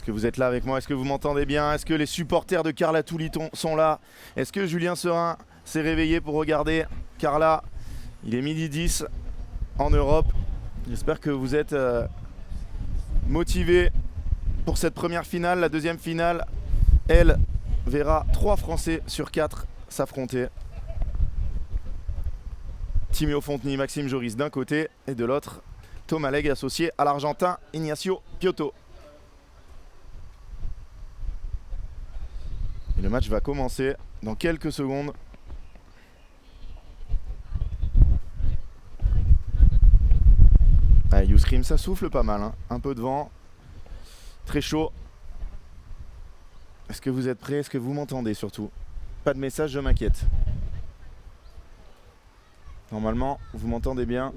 que vous êtes là avec moi? Est-ce que vous m'entendez bien? Est-ce que les supporters de Carla Touli sont là? Est-ce que Julien Serin s'est réveillé pour regarder Carla? Il est 12h10 en Europe. J'espère que vous êtes motivés pour cette première finale. La deuxième finale, elle, verra 3 Français sur 4 s'affronter. Timio Fontny, Maxime Joris d'un côté et de l'autre, Thomas Legge associé à l'Argentin Ignacio Piotto. Et le match va commencer dans quelques secondes. Ah, Yousrim, ça souffle pas mal, hein. Un peu de vent, très chaud. Est-ce que vous êtes prêts? Est-ce que vous m'entendez surtout? Pas de message, je m'inquiète. Normalement, vous m'entendez bien.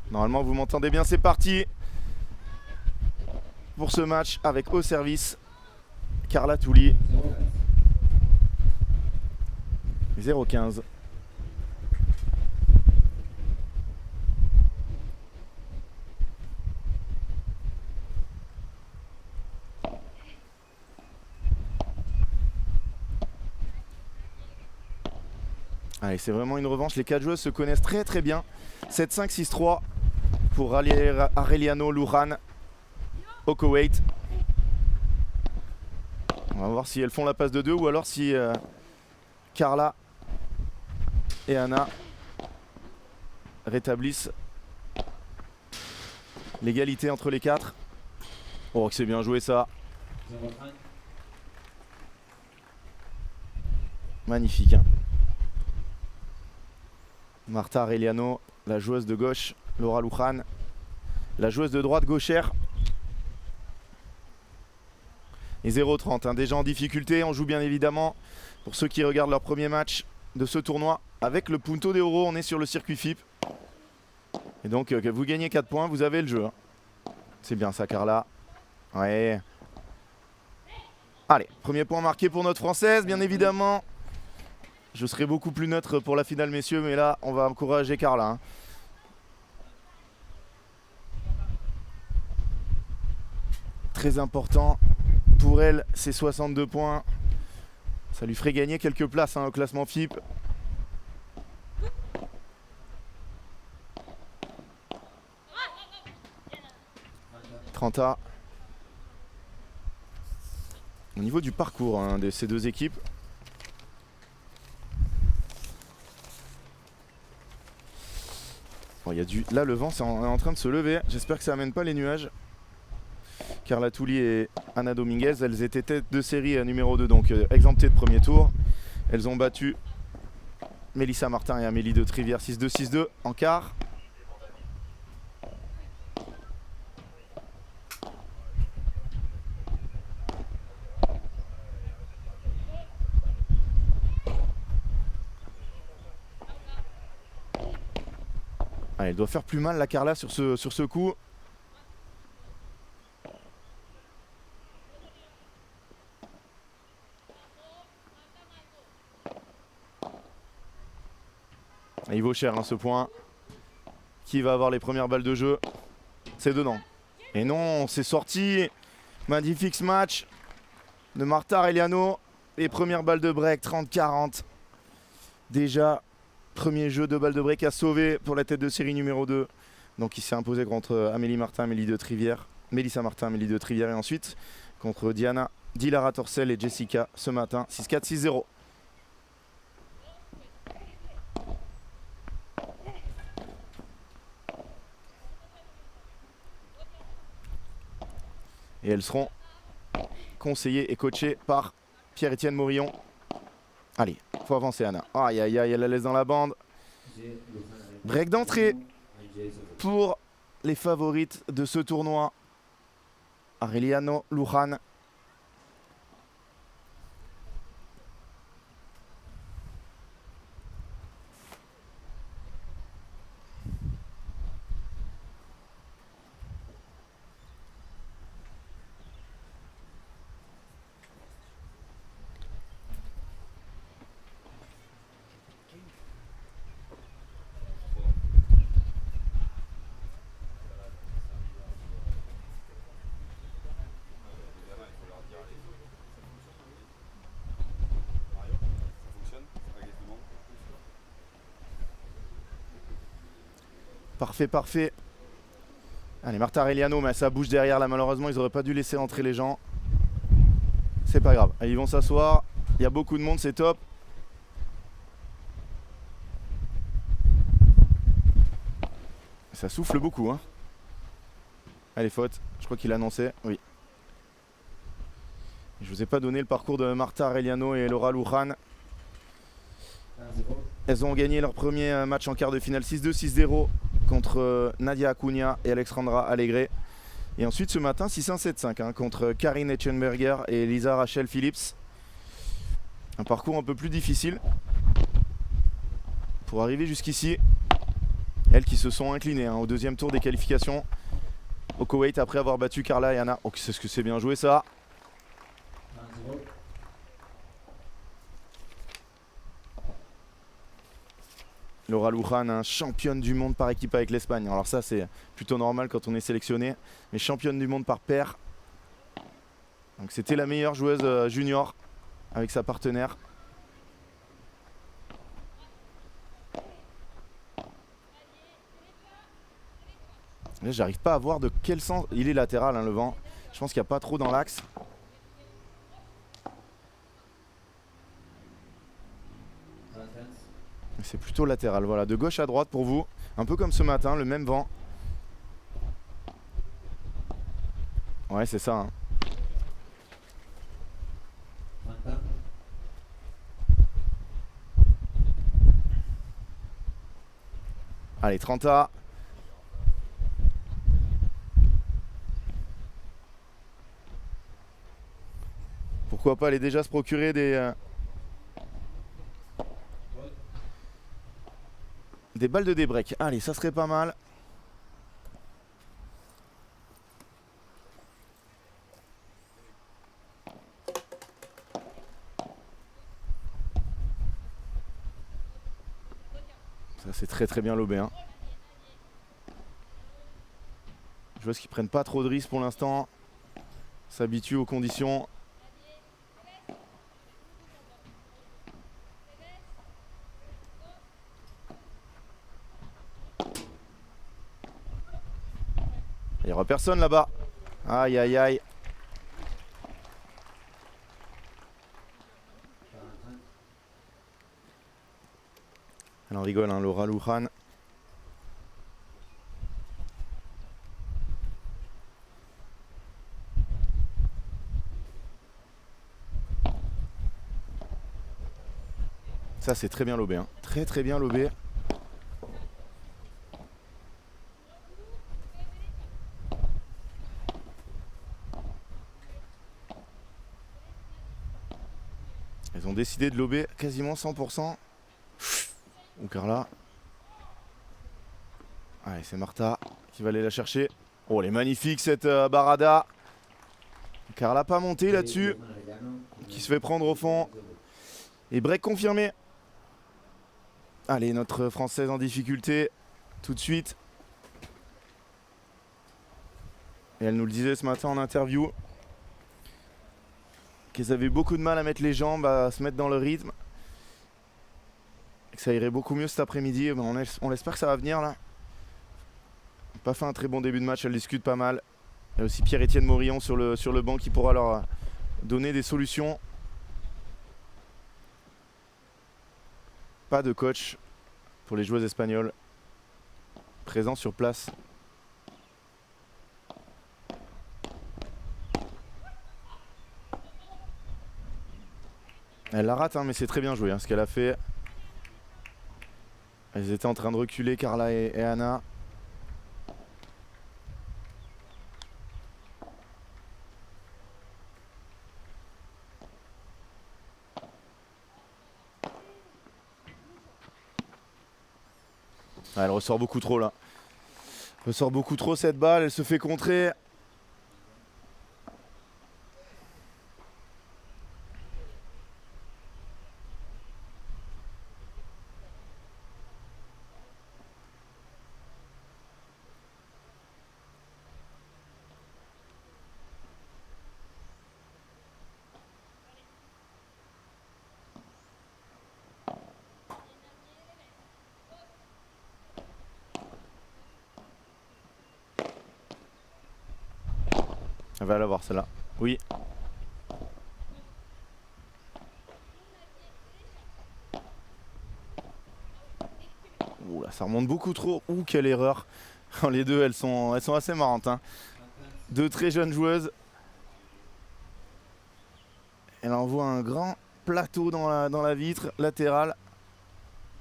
Normalement, vous m'entendez bien. C'est parti pour ce match avec au service Carla Touli. 0-15. Allez, c'est vraiment une revanche. Les 4 joueuses se connaissent très très bien. 7-5-6-3 pour Areliano Lujan au Koweït. On va voir si elles font la passe de 2 ou alors si Carla et Anna rétablissent l'égalité entre les 4. Oh, que c'est bien joué ça. Magnifique, hein. Marta Areliano, la joueuse de gauche, Laura Lujan, la joueuse de droite gauchère. Et 0-30, hein, déjà en difficulté. On joue bien évidemment, pour ceux qui regardent leur premier match de ce tournoi, avec le Punto de Oro. On est sur le circuit FIP. Et donc, que vous gagnez 4 points, vous avez le jeu, hein. C'est bien ça, Carla. Ouais. Allez, premier point marqué pour notre Française, bien évidemment. Je serai beaucoup plus neutre pour la finale, messieurs, mais là, on va encourager Carla, hein. Très important pour elle, c'est 62 points. Ça lui ferait gagner quelques places, hein, au classement FIP. Trenta. Au niveau du parcours, hein, de ces deux équipes, bon, là, le vent est en train de se lever. J'espère que ça amène pas les nuages. Carla Touli et Anna Dominguez, elles étaient tête de série numéro 2, donc exemptées de premier tour. Elles ont battu Mélissa Martin et Amélie de Trivière 6-2, 6-2 en quart. Allez, elle doit faire plus mal la Carla sur ce coup. Et il vaut cher, hein, ce point. Qui va avoir les premières balles de jeu? C'est dedans. Et non, c'est sorti. Magnifique match de Marta Areliano. Les premières balles de break, 30-40. Déjà, premier jeu de balles de break à sauver pour la tête de série numéro 2. Donc il s'est imposé contre Amélie Martin, Amélie de Trivière. Mélissa Martin, Amélie de Trivière. Et ensuite contre Dilara Torcel et Jessica ce matin. 6-4, 6-0. Et elles seront conseillées et coachées par Pierre-Étienne Morillon. Allez, faut avancer, Anna. Aïe aïe aïe, elle la laisse dans la bande. Break d'entrée pour les favorites de ce tournoi. Areliano Lujan. Parfait, parfait. Allez, Martha Aureliano, mais ça bouge derrière là, malheureusement, ils auraient pas dû laisser entrer les gens. C'est pas grave. Allez, ils vont s'asseoir. Il y a beaucoup de monde, c'est top. Ça souffle beaucoup, hein. Allez, faute. Je crois qu'il annonçait. Oui. Je vous ai pas donné le parcours de Martha Aureliano et Laura Luján. Elles ont gagné leur premier match en quart de finale 6-2, 6-0 contre Nadia Acuna et Alexandra Alegre. Et ensuite ce matin 6-1, 7-5 hein, contre Karine Etchenberger et Lisa Rachel Phillips. Un parcours un peu plus difficile pour arriver jusqu'ici. Elles qui se sont inclinées hein, au deuxième tour des qualifications au Koweït après avoir battu Carla et Anna. Oh, c'est ce que c'est bien joué ça. Laura Luján, hein, championne du monde par équipe avec l'Espagne. Alors ça c'est plutôt normal quand on est sélectionné. Mais championne du monde par paire. Donc c'était la meilleure joueuse junior avec sa partenaire. Là j'arrive pas à voir de quel sens. Il est latéral hein, le vent. Je pense qu'il n'y a pas trop dans l'axe. C'est plutôt latéral, voilà, de gauche à droite pour vous. Un peu comme ce matin, le même vent. Ouais, c'est ça. Hein. Allez, 30A. Pourquoi pas aller déjà se procurer des balles de débreak. Allez, ça serait pas mal. Ça c'est très très bien lobé. Hein. Je vois qu'ils prennent pas trop de risques pour l'instant. S'habituent aux conditions. Il n'y aura personne là-bas. Aïe aïe aïe. Elle en rigole, hein, Laura Luján. Ça c'est très bien lobé. Hein. Très très bien lobé. Ils ont décidé de lober quasiment 100%. Ou Carla. Allez, c'est Martha qui va aller la chercher. Oh, elle est magnifique cette barada. Carla pas monté là-dessus. Qui se fait prendre au fond. Et break confirmé. Allez, notre Française en difficulté. Tout de suite. Et elle nous le disait ce matin en interview. Qu'elles avaient beaucoup de mal à mettre les jambes, à se mettre dans le rythme. Et que ça irait beaucoup mieux cet après-midi. On espère que ça va venir là. Pas fait un très bon début de match, elle discute pas mal. Il y a aussi Pierre-Étienne Morillon sur le banc qui pourra leur donner des solutions. Pas de coach pour les joueuses espagnoles présents sur place. Elle la rate hein, mais c'est très bien joué hein, ce qu'elle a fait. Elles étaient en train de reculer, Carla et Anna. Elle ressort beaucoup trop là. Elle ressort beaucoup trop cette balle, elle se fait contrer. Elle va l'avoir celle-là. Oui. Ouh là, ça remonte beaucoup trop. Ouh, quelle erreur. Les deux, elles sont assez marrantes. Hein. Deux très jeunes joueuses. Elle envoie un grand plateau dans la vitre latérale.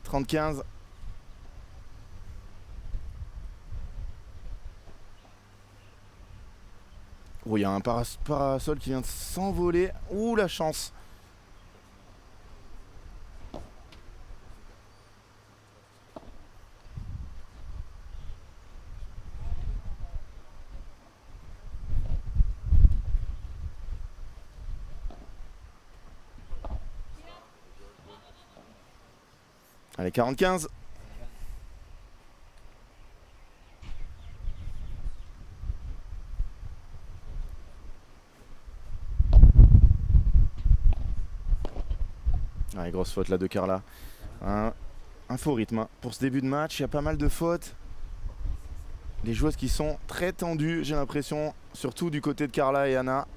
30-15. Oh, il y a un parasol qui vient de s'envoler. Ouh, la chance. Allez, 40-15. Allez, grosse faute là de Carla. Un faux rythme hein. Pour ce début de match, il y a pas mal de fautes. Les joueuses qui sont très tendues, j'ai l'impression, surtout du côté de Carla et Anna.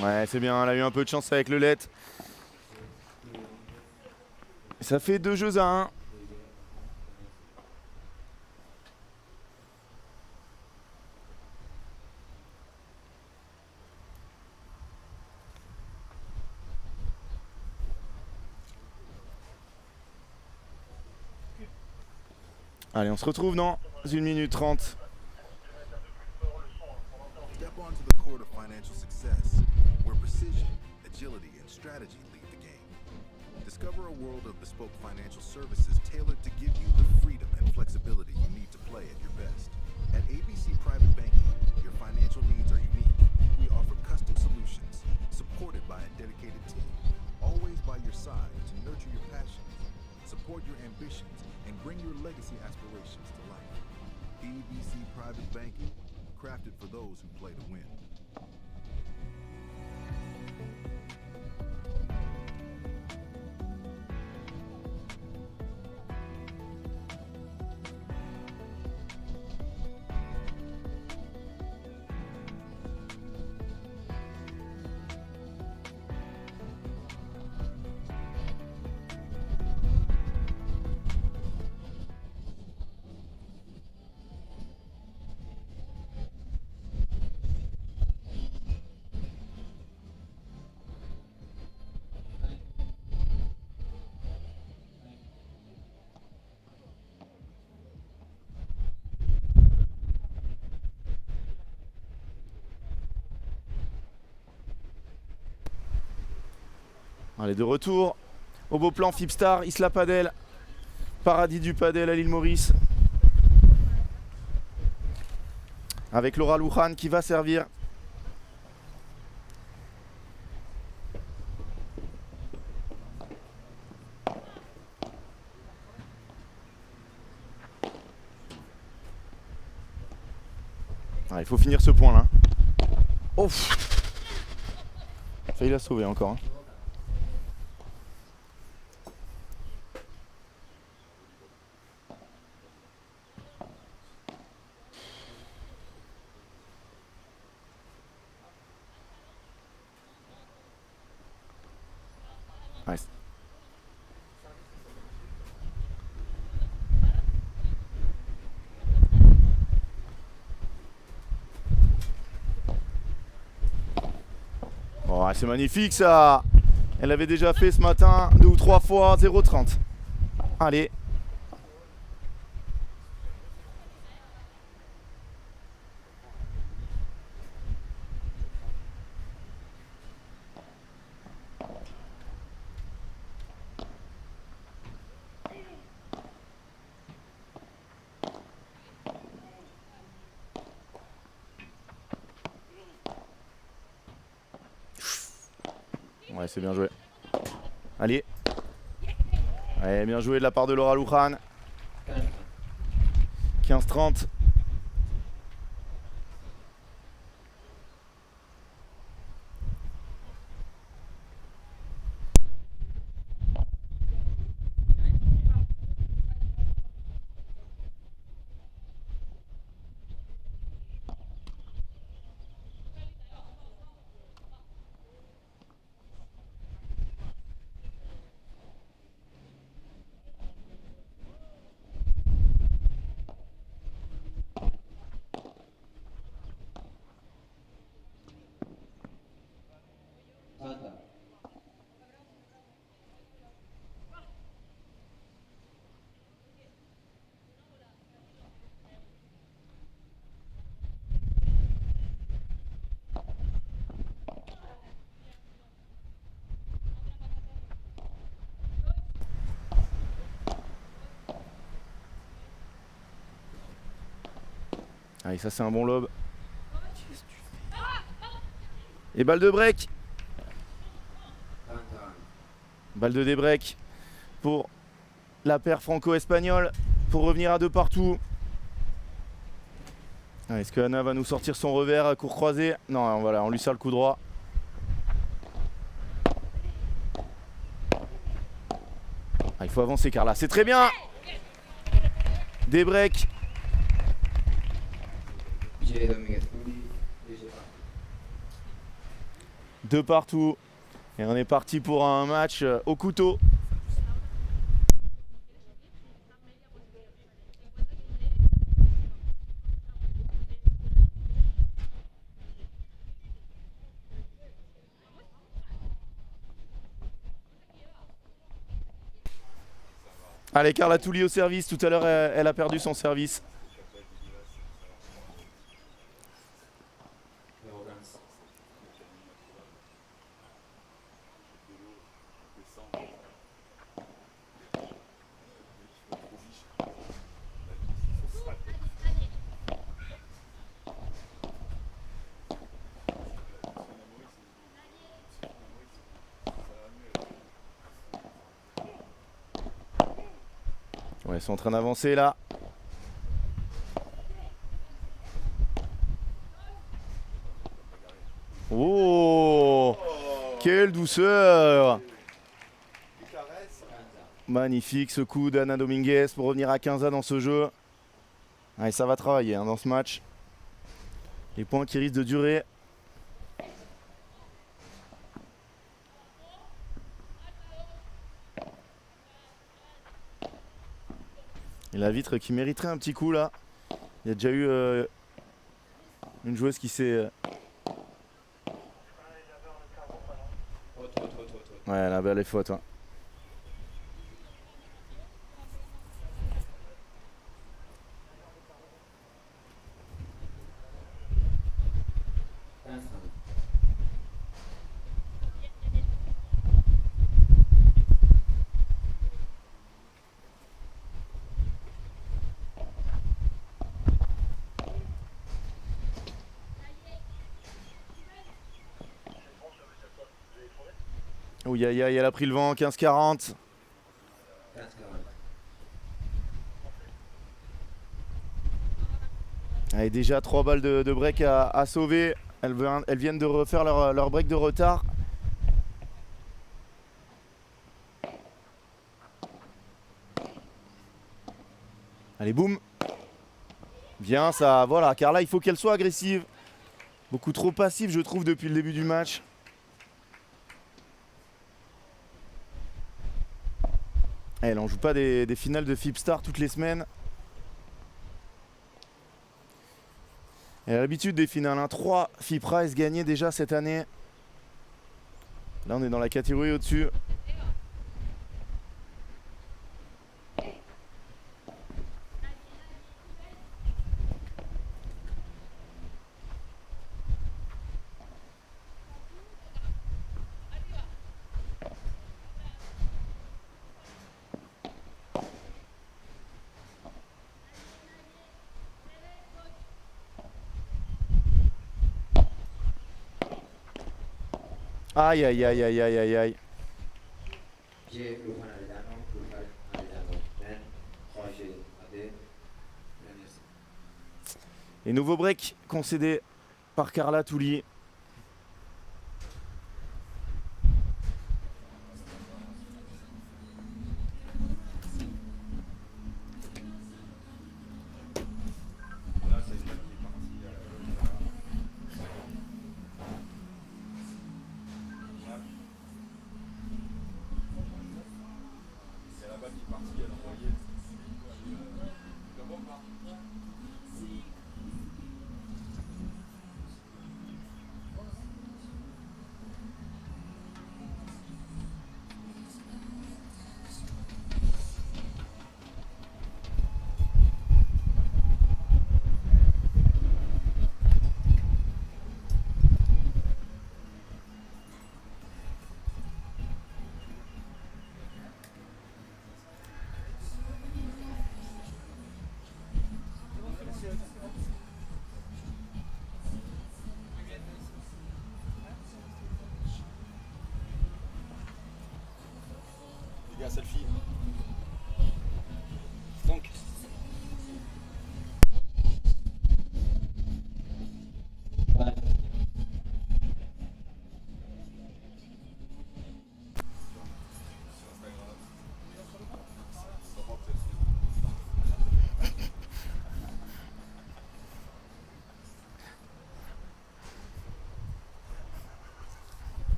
Ouais, c'est bien, elle a eu un peu de chance avec le let. Ça fait 2-1. Allez, on se retrouve dans 1 minute 30. Step onto the court of financial success, where precision, agility, and strategy lead the game. Discover a world of bespoke financial services tailored to give you the freedom and flexibility you need to play at your best. At ABC Private Banking, your financial needs are unique. We offer custom solutions, supported by a dedicated team, always by your side to nurture your passions, support your ambitions, and bring your legacy aspirations to life. ABC Private Banking, crafted for those who play to win. Allez, de retour au beau plan Fipstar, Isla Padel, paradis du padel à l'île Maurice. Avec Laura Luján qui va servir. Ah, il faut finir ce point là. Oh, failli la sauver encore. Hein. Nice. Oh, c'est magnifique ça. Elle l'avait déjà fait ce matin 2 ou 3 fois 0,30. Allez. Ouais, c'est bien joué. Allez. Ouais, bien joué de la part de Laura Luján. 15-30. Allez, ça c'est un bon lob. Et balle de break. Balle de débreak pour la paire franco-espagnole pour revenir à 2 partout. Est-ce que Anna va nous sortir son revers à court croisé? Non, voilà, on lui sert le coup droit. Il faut avancer Carla, c'est très bien. Des breaks. Deux partout. Et on est parti pour un match au couteau. Allez, Carla Touli au service. Tout à l'heure, elle a perdu son service. Ouais, ils sont en train d'avancer là. Oh, quelle douceur! Magnifique ce coup d'Anna Dominguez pour revenir à 15 dans ce jeu. Allez, ça va travailler dans ce match. Les points qui risquent de durer. Et la vitre qui mériterait un petit coup là. Il y a déjà eu une joueuse qui s'est... Ouais, la balle est faute. Ouais. Ouh, aïe, aïe, elle a pris le vent, 15-40. Allez, déjà 3 balles de break à sauver. Elles viennent de refaire leur break de retard. Allez, boum. Bien ça, voilà. Car là, il faut qu'elle soit agressive. Beaucoup trop passive, je trouve, depuis le début du match. Elle n'en joue pas des finales de Fipstar toutes les semaines. Elle a l'habitude des finales. 3 FIPRIZE gagnées déjà cette année. Là, on est dans la catégorie au-dessus. Aïe, aïe, aïe, aïe, aïe, aïe, aïe. Et nouveau break concédé par Carla Touli.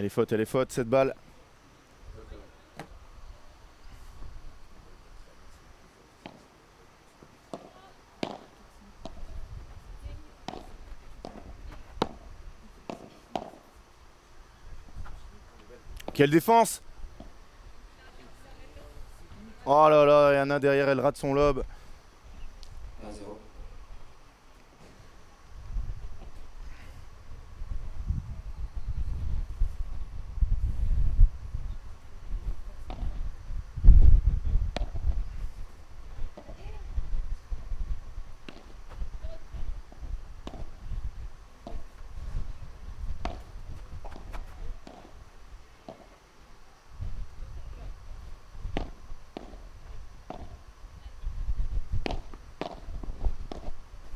Elle est faute, cette balle. Quelle défense! Oh là là, il y en a derrière, elle rate son lob. 1-0.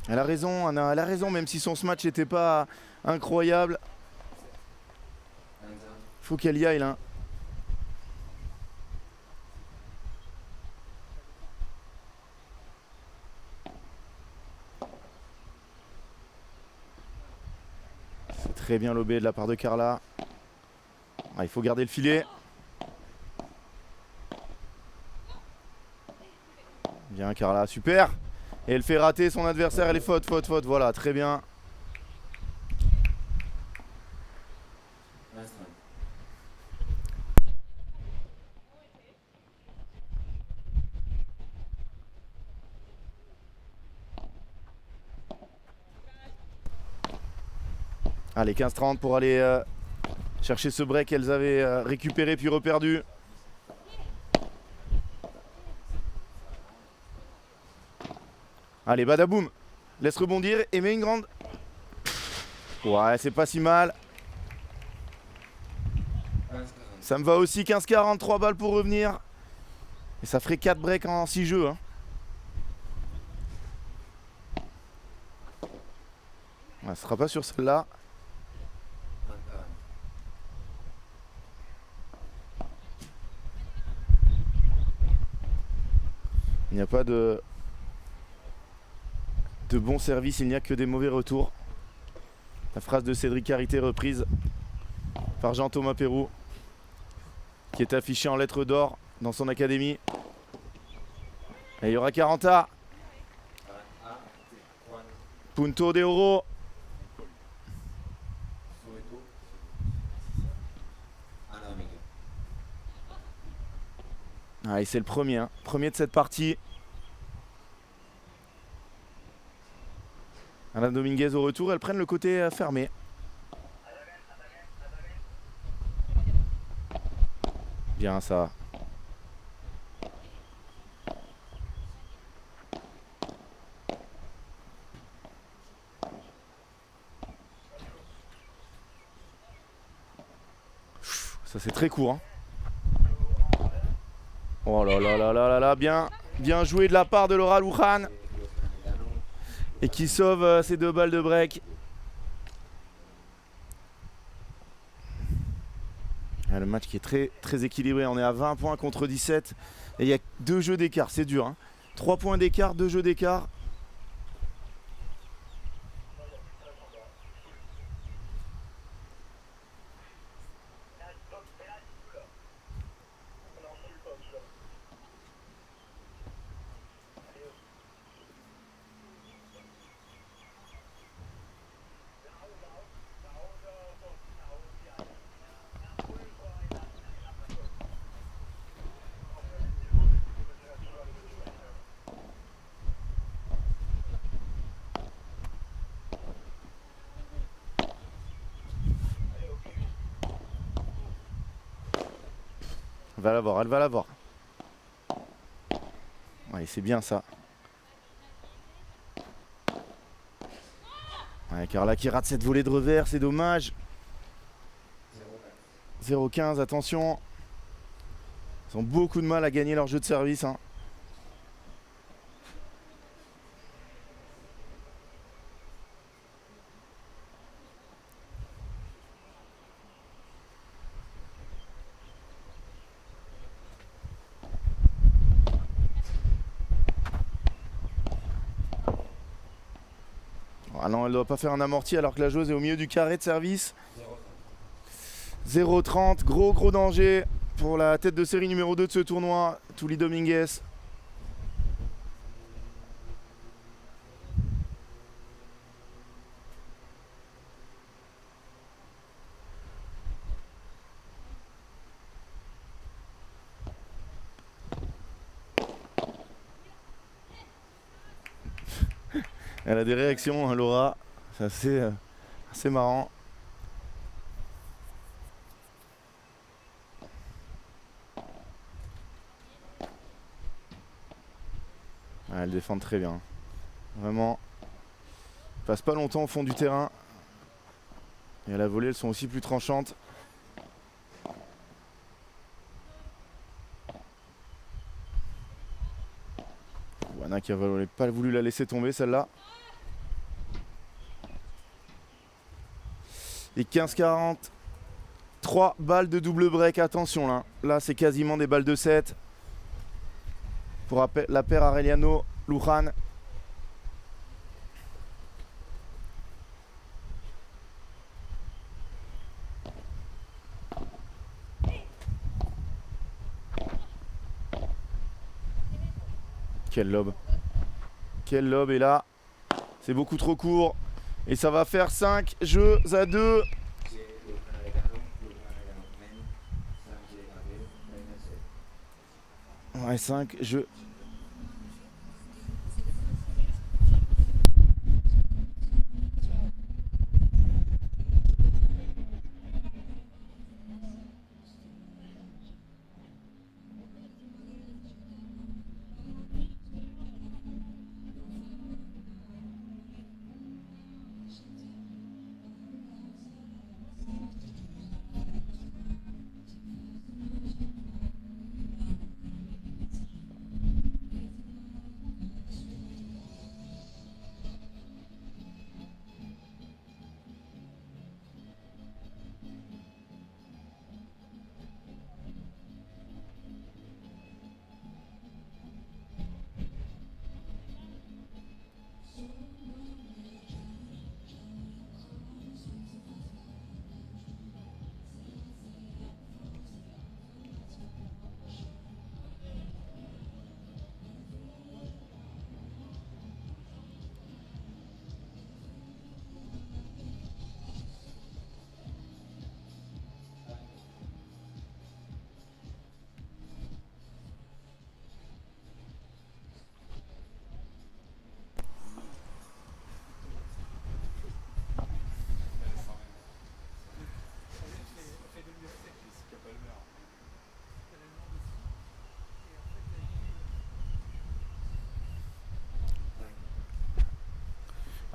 Elle a raison, Anna, elle a raison, même si son match n'était pas incroyable. 1-0. Faut qu'elle y aille là. C'est très bien lobé de la part de Carla. Ah, il faut garder le filet. Bien Carla, super. Et elle fait rater son adversaire, elle est faute, voilà, très bien. 1-0. Allez, 15-30 pour aller chercher ce break qu'elles avaient récupéré puis reperdu. Allez, badaboum. Laisse rebondir et met une grande. Ouais, c'est pas si mal. 1-40. Ça me va aussi, 15-40, 3 balles pour revenir. Et ça ferait 4 breaks en 6 jeux. Hein. Ouais, ce sera pas sur celle-là. 1-40. Il n'y a pas de bons services, il n'y a que des mauvais retours. La phrase de Cédric Carité reprise par Jean-Thomas Pérou, qui est affiché en lettres d'or dans son académie. Et il y aura 40 A. Punto de oro. Soweto. Anna Omega. Ah, et c'est le premier, hein. Premier de cette partie. Ana Dominguez au retour, elles prennent le côté fermé. Bien ça. Ça c'est très court. Hein. Oh là là là là là là, bien joué de la part de Laura Luján. Et qui sauve ces 2 balles de break. Ah, le match qui est très, très équilibré. On est à 20 points contre 17. Et il y a 2 jeux d'écart. C'est dur. Hein. 3 points d'écart, 2 jeux d'écart. Elle va l'avoir, elle va l'avoir. Ouais, c'est bien ça. Ouais, Carla qui rate cette volée de revers, c'est dommage. 0-15, attention. Ils ont beaucoup de mal à gagner leur jeu de service. Hein. Ah non, elle ne doit pas faire un amorti alors que la joueuse est au milieu du carré de service. 0-30, gros danger pour la tête de série numéro 2 de ce tournoi, Tully Dominguez. Elle a des réactions, hein, Laura, c'est assez marrant. Ah, elle défend très bien. Vraiment. Elle passe pas longtemps au fond du terrain. Et à la volée, elles sont aussi plus tranchantes. Wana qui n'a pas voulu la laisser tomber celle-là. Et 15-40. 3 balles de double break. Attention là. Là, c'est quasiment des balles de 7. Pour la paire Arellano-Luján. Quel lob. Quel lob. Et là, c'est beaucoup trop court. Et ça va faire 5 jeux à 2. Ouais, 5 jeux.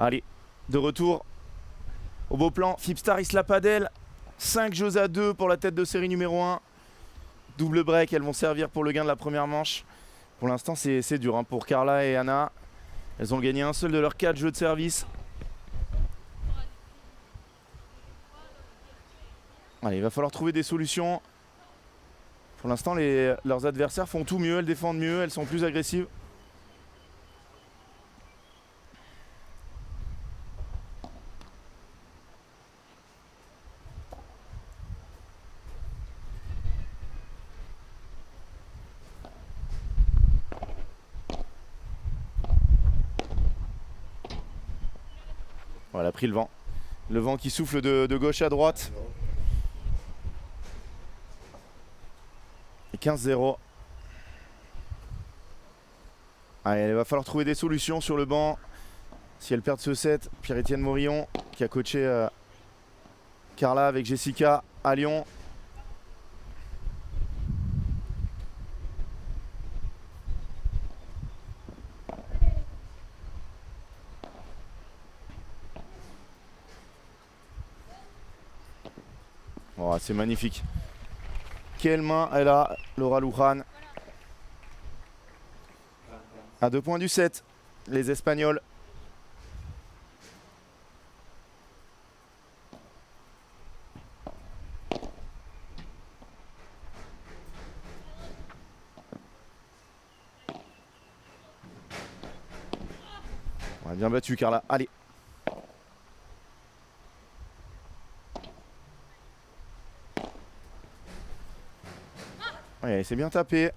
Allez, de retour au beau plan. Fipstar Isla Padel. 5 jeux à 2 pour la tête de série numéro 1. Double break, elles vont servir pour le gain de la première manche. Pour l'instant, c'est dur hein, pour Carla et Anna. Elles ont gagné un seul de leurs 4 jeux de service. Allez, il va falloir trouver des solutions. Pour l'instant, leurs adversaires font tout mieux. Elles défendent mieux, elles sont plus agressives. Voilà, pris le vent. Le vent qui souffle de gauche à droite. Et 15-0. Allez, il va falloir trouver des solutions sur le banc. Si elles perdent ce set, Pierre-Étienne Morillon qui a coaché Carla avec Jessica à Lyon. Oh, c'est magnifique. Quelle main elle a, Laura Luján. À 2 points du set, les Espagnols. On a bien battu Carla. Allez. Ouais, c'est bien tapé.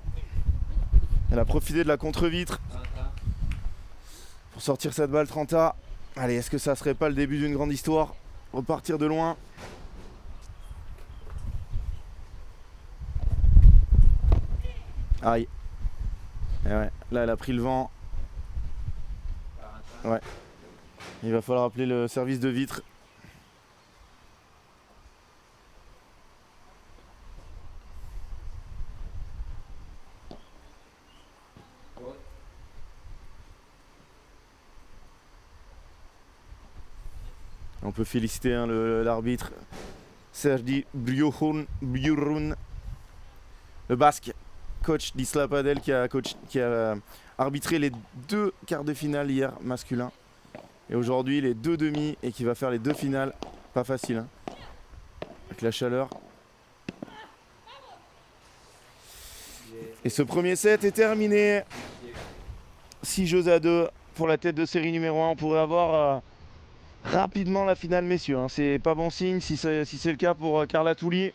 Elle a profité de la contre-vitre 30. pour sortir cette balle 30A. Allez, est-ce que ça serait pas le début d'une grande histoire? Repartir de loin. Aïe. Et ouais, là elle a pris le vent. 40. Ouais. Il va falloir appeler le service de vitre. Faute. On peut féliciter hein, l'arbitre Sergi Bjurun, le basque, coach d'Isla Padel qui a arbitré les 2 quarts de finale hier masculin et aujourd'hui les 2 demi et qui va faire les 2 finales. Pas facile hein, avec la chaleur. Et ce premier set est terminé. 6 jeux à 2 pour la tête de série numéro 1. On pourrait avoir rapidement la finale, messieurs. Hein. C'est pas bon signe si c'est le cas pour Carla Touli.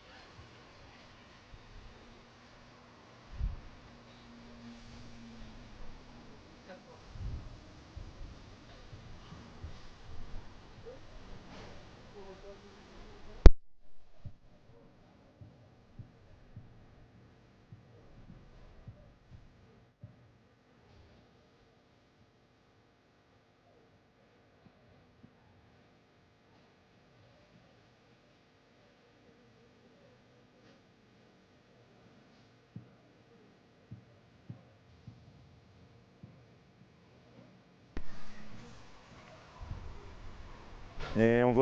Et on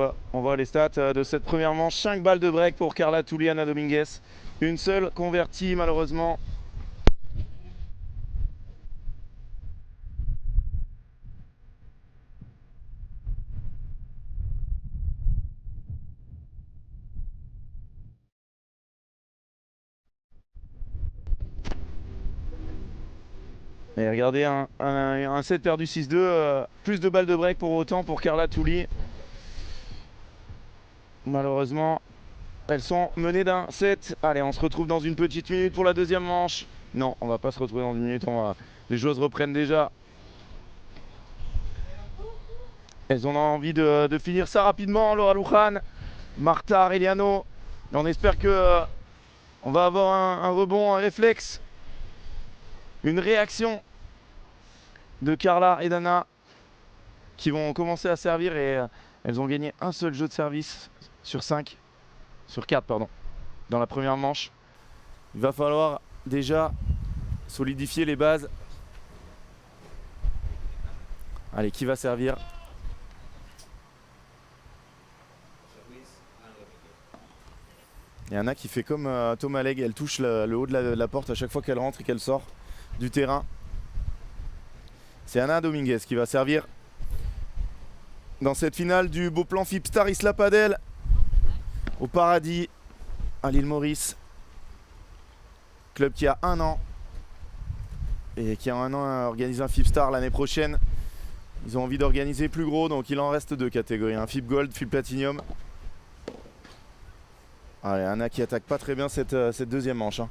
voit les stats de cette première manche. 5 balles de break pour Carla Touli, Anna Dominguez. Une seule convertie malheureusement. Et regardez, un set perdu 6-2. Plus de balles de break pour autant pour Carla Touli. Malheureusement, elles sont menées d'un set. Allez, on se retrouve dans une petite minute pour la deuxième manche. Non, on va pas se retrouver dans une minute. Les joueuses reprennent déjà. Elles ont envie de finir ça rapidement. Laura Luján, Marta Aureliano. On espère que on va avoir un rebond, un réflexe, une réaction de Carla et d'Anna qui vont commencer à servir et elles ont gagné un seul jeu de service sur 4 pardon, dans la première manche. Il va falloir déjà solidifier les bases. Allez, qui va servir? Il y en a qui fait comme Thomas Legge, elle touche le haut de la porte à chaque fois qu'elle rentre et qu'elle sort du terrain. C'est Anna Dominguez qui va servir dans cette finale du beau plan Fipstar Isla Padel au Paradis à l'île Maurice. Club qui a 1 an et qui a 1 an à organiser un Fipstar l'année prochaine. Ils ont envie d'organiser plus gros, donc il en reste 2 catégories, un Fip Gold, Fip Platinum. Allez, Anna qui attaque pas très bien cette deuxième manche. Hein.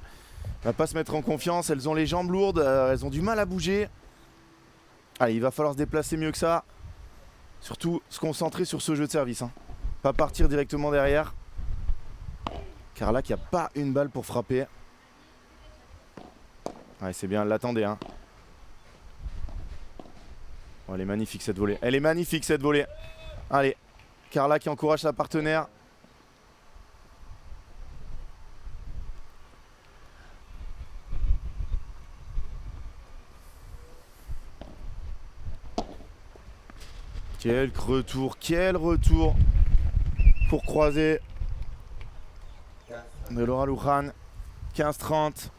Elle va pas se mettre en confiance, elles ont les jambes lourdes, elles ont du mal à bouger. Allez, il va falloir se déplacer mieux que ça. Surtout se concentrer sur ce jeu de service. Hein. Pas partir directement derrière. Carla qui a pas une balle pour frapper. Ouais, c'est bien, elle l'attendait. Hein. Oh, elle est magnifique cette volée. Elle est magnifique cette volée. Allez, Carla qui encourage sa partenaire. Quel retour pour croiser de Laura Luján. 15-30.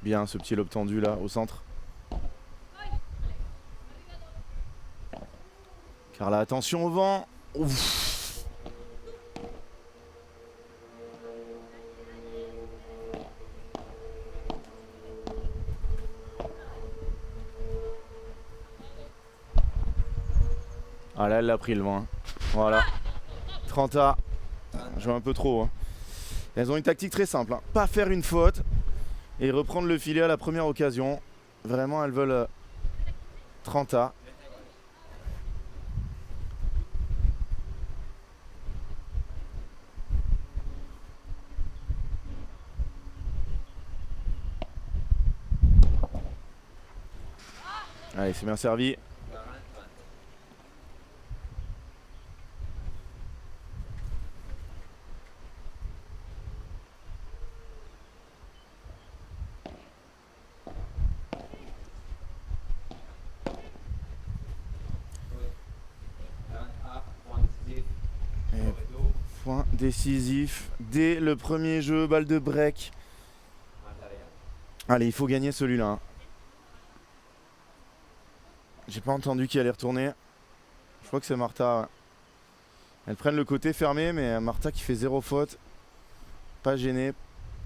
Bien ce petit lob tendu là au centre. Carla, attention au vent. Ouf. Ah là, elle l'a pris le vent. Hein. Voilà. 30A. Joue un peu trop. Hein. Elles ont une tactique très simple. Hein. Pas faire une faute et reprendre le filet à la première occasion. Vraiment, elles veulent 30A. Allez, c'est bien servi. 40, 30. Point décisif dès le premier jeu, balle de break. Allez, il faut gagner celui-là. Hein. J'ai pas entendu qui allait retourner. Je crois que c'est Martha. Ouais. Elles prennent le côté fermé, mais Martha qui fait 0 faute. Pas gênée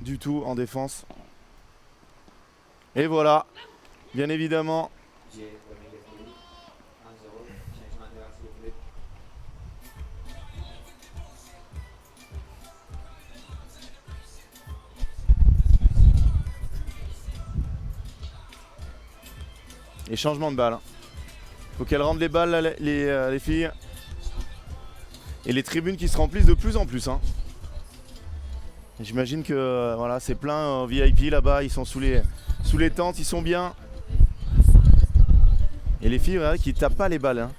du tout en défense. Et voilà, bien évidemment. J'ai premier défendu. 1-0. Changement de l'air, s'il vous plaît. Et changement de balle. Faut qu'elles rendent les balles, là, les filles. Et les tribunes qui se remplissent de plus en plus. Hein. J'imagine que voilà, c'est plein en VIP là-bas. Ils sont sous les tentes, ils sont bien. Et les filles voilà, qui tapent pas les balles. Hein.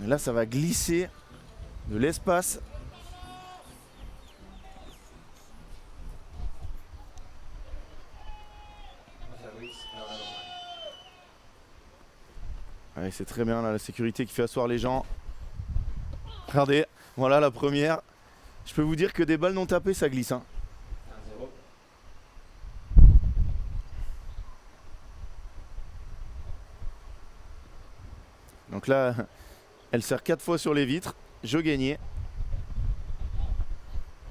Et là, ça va glisser de l'espace. Ouais, c'est très bien là, la sécurité qui fait asseoir les gens. Regardez, voilà la première. Je peux vous dire que des balles non tapées, ça glisse. Hein. 1-0. Donc là, elle sert 4 fois sur les vitres. Je gagnais.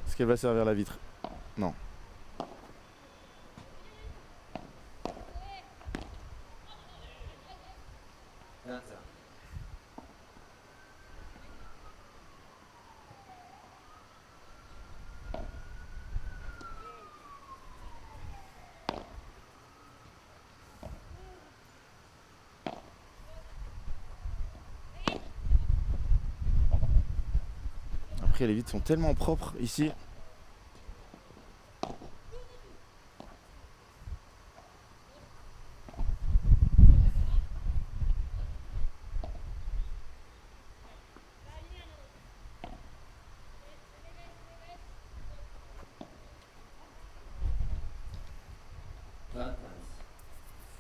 Est-ce qu'elle va servir la vitre? Non. Après, les vitres sont tellement propres ici.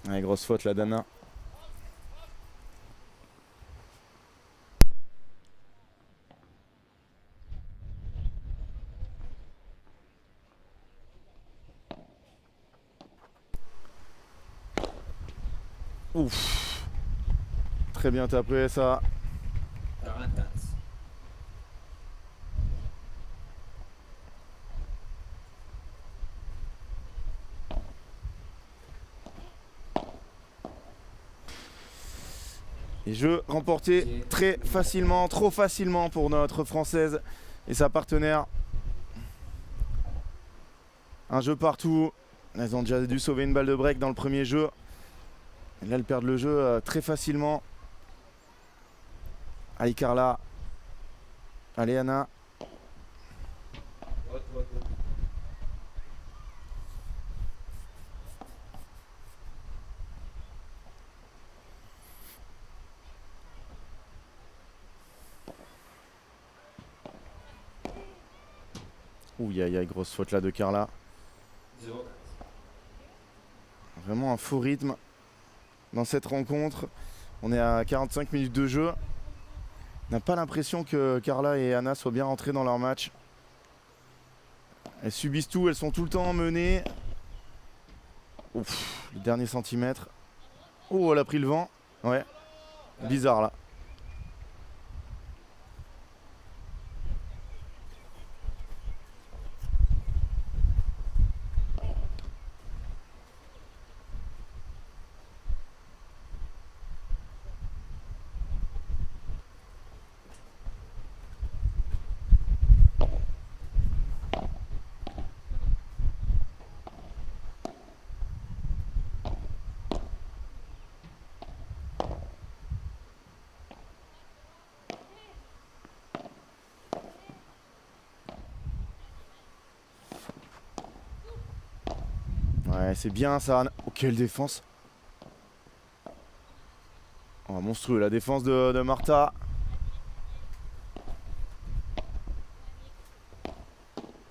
Ouais, grosse faute la Dana. Ouf. Très bien tapé ça. 40. Et jeu remporté très facilement, trop facilement pour notre Française et sa partenaire. Un jeu partout. Elles ont déjà dû sauver une balle de break dans le premier jeu. Et là, elles perdent le jeu très facilement. Allez, Carla. Allez, Anna. Ouh, il y a grosse faute là de Carla. 0. Vraiment un faux rythme dans cette rencontre. On est à 45 minutes de jeu. On n'a pas l'impression que Carla et Anna soient bien rentrées dans leur match. Elles subissent tout, elles sont tout le temps menées. Ouf, le dernier centimètre. Oh, elle a pris le vent. Ouais, bizarre là. Ouais, c'est bien ça. Oh, quelle défense. Oh, monstrueux la défense de Martha.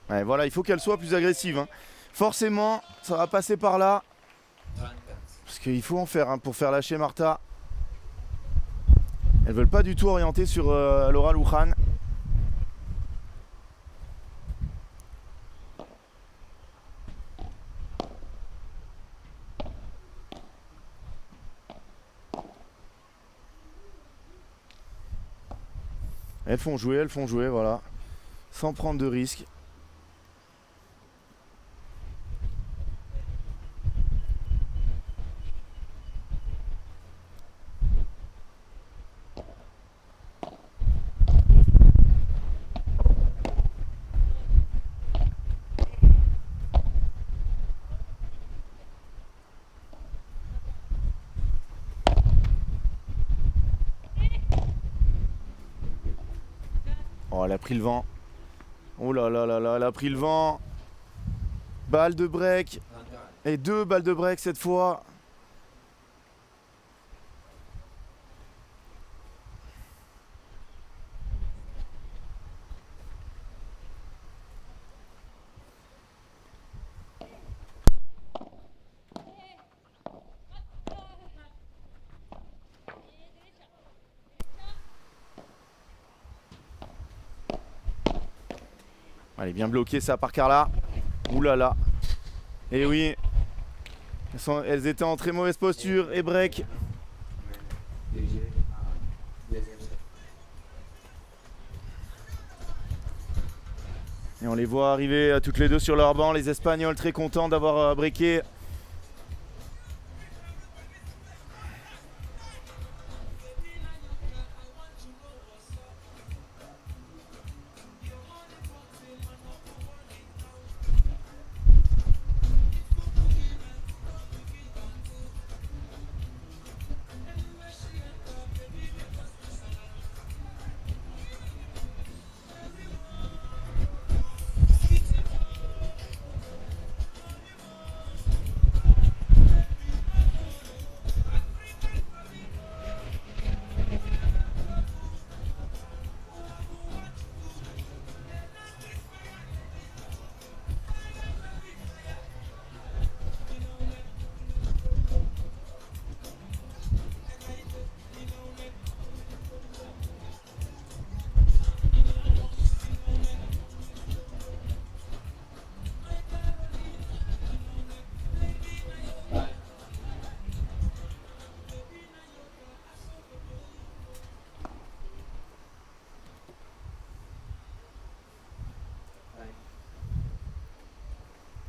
Ouais, voilà, il faut qu'elle soit plus agressive. Hein. Forcément, ça va passer par là. Parce qu'il faut en faire hein, pour faire lâcher Martha. Elles veulent pas du tout orienter sur Laura Loukhan. Elles font jouer, voilà. Sans prendre de risques. Oh, elle a pris le vent. Oh là là là là, elle a pris le vent. Balle de break. Et 2 balles de break cette fois. Elle est bien bloquée ça par Carla. Ouh là là. Et oui. Elles étaient en très mauvaise posture et break. Et on les voit arriver toutes les deux sur leur banc. Les Espagnols très contents d'avoir breaké.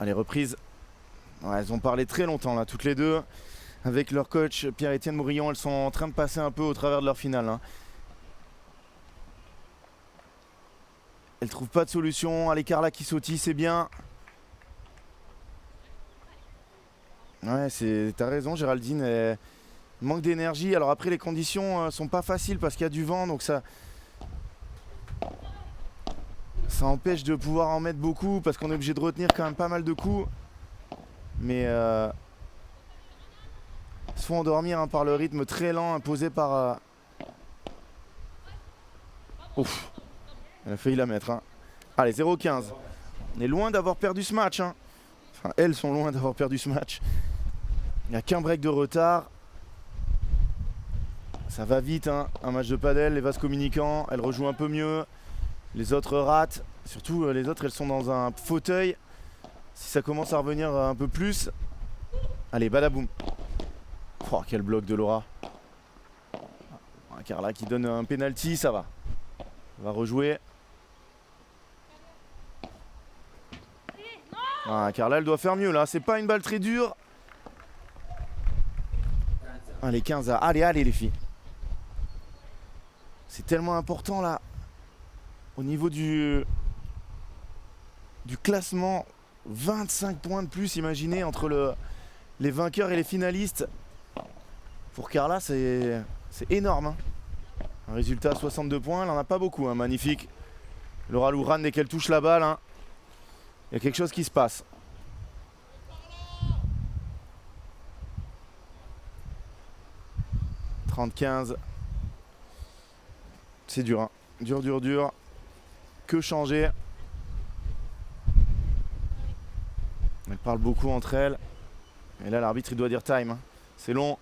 Allez, reprise. Ouais, elles ont parlé très longtemps là, toutes les deux. Avec leur coach Pierre-Étienne Mourillon, elles sont en train de passer un peu au travers de leur finale. Hein. Elles trouvent pas de solution. Allez, Carla qui sautille, c'est bien. Ouais, t'as raison Géraldine. Elle manque d'énergie. Alors après, les conditions sont pas faciles parce qu'il y a du vent, donc ça empêche de pouvoir en mettre beaucoup parce qu'on est obligé de retenir quand même pas mal de coups. Mais se font endormir hein, par le rythme très lent imposé par... Ouf, elle a failli la mettre. Hein. Allez, 0-15. On est loin d'avoir perdu ce match. Hein. Enfin, elles sont loin d'avoir perdu ce match. Il n'y a qu'un break de retard. Ça va vite, hein. Un match de padel, les vases communicants, elles rejouent un peu mieux. Les autres ratent, surtout les autres elles sont dans un fauteuil. Si ça commence à revenir un peu plus. Allez, badaboum. Oh, quel bloc de Laura. Carla qui donne un penalty, ça va. On va rejouer. Carla elle doit faire mieux là, c'est pas une balle très dure. Allez, 15 à... Allez les filles. C'est tellement important là. Au niveau du classement, 25 points de plus, imaginez, entre les vainqueurs et les finalistes. Pour Carla, c'est énorme. Hein. Un résultat à 62 points, elle n'en a pas beaucoup, hein, magnifique. Laura Loukhan, dès qu'elle touche la balle, hein, il y a quelque chose qui se passe. 30-15. C'est dur, hein. Dur. Que changer? Elles parlent beaucoup entre elles. Et là, l'arbitre, il doit dire time, hein. C'est long.